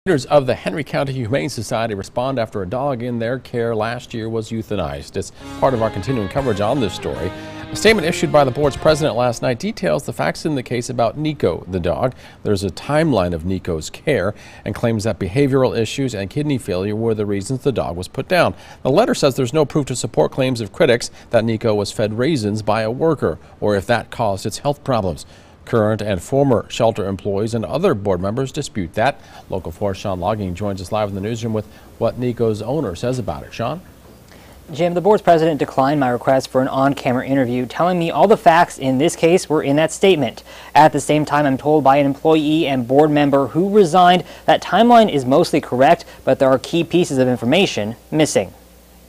Leaders of the Henry County Humane Society respond after a dog in their care last year was euthanized. It's part of our continuing coverage on this story. A statement issued by the board's president last night details the facts in the case about Neeko, the dog. There's a timeline of Neeko's care and claims that behavioral issues and kidney failure were the reasons the dog was put down. The letter says there's no proof to support claims of critics that Neeko was fed raisins by a worker or if that caused its health problems. Current and former shelter employees and other board members dispute that. Local 4's Sean Logging joins us live in the newsroom with what Neeko's owner says about it. Sean? Jim, the board's president declined my request for an on-camera interview, telling me all the facts in this case were in that statement. At the same time, I'm told by an employee and board member who resigned that timeline is mostly correct, but there are key pieces of information missing.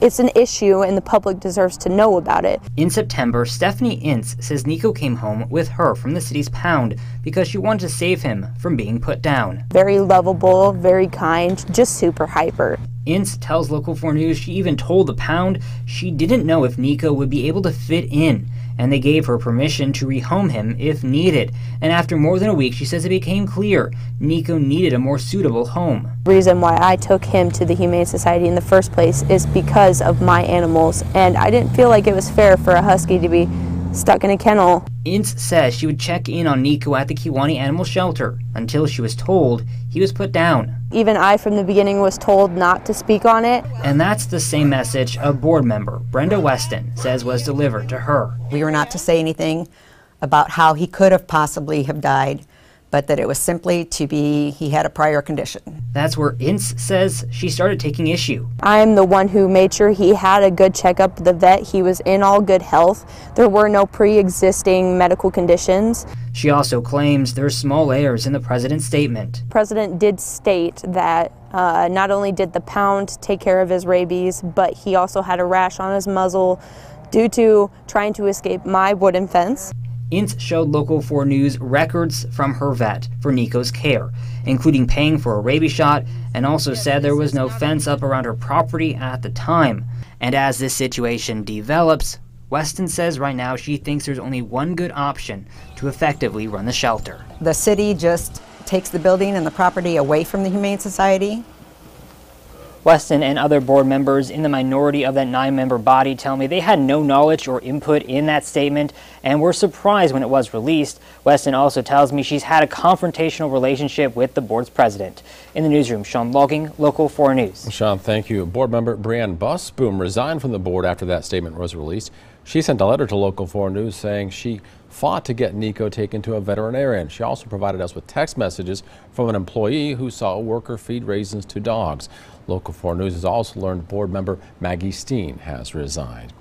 It's an issue and the public deserves to know about it. In September, Stephanie Ince says Neeko came home with her from the city's pound because she wanted to save him from being put down. Very lovable, very kind, just super hyper. Ince tells Local 4 News she even told the pound she didn't know if Neeko would be able to fit in, and they gave her permission to rehome him if needed. And after more than a week, she says it became clear Neeko needed a more suitable home. The reason why I took him to the Humane Society in the first place is because of my animals, and I didn't feel like it was fair for a husky to be stuck in a kennel. Ince says she would check in on Neeko at the Kiwani Animal Shelter until she was told he was put down. Even I, from the beginning, was told not to speak on it. And that's the same message a board member, Brenda Weston, says was delivered to her. We were not to say anything about how he could have possibly have died, but that it was simply to be, he had a prior condition. That's where Ince says she started taking issue. I'm the one who made sure he had a good checkup at the vet. He was in all good health. There were no pre-existing medical conditions. She also claims there's small errors in the president's statement. The president did state that not only did the pound take care of his rabies, but he also had a rash on his muzzle due to trying to escape my wooden fence. Ince showed Local 4 News records from her vet for Neeko's care, including paying for a rabies shot, and also said there was no fence up around her property at the time. And as this situation develops, Weston says right now she thinks there's only one good option to effectively run the shelter. The city just takes the building and the property away from the Humane Society. Weston and other board members in the minority of that 9-member body tell me they had no knowledge or input in that statement and were surprised when it was released. Weston also tells me she's had a confrontational relationship with the board's president. In the newsroom, Sean Logging, Local 4 News. Sean, thank you. Board member Brianne Busboom resigned from the board after that statement was released. She sent a letter to Local 4 News saying she fought to get Neeko taken to a veterinarian. She also provided us with text messages from an employee who saw a worker feed raisins to dogs. Local 4 News has also learned board member Maggie Steen has resigned.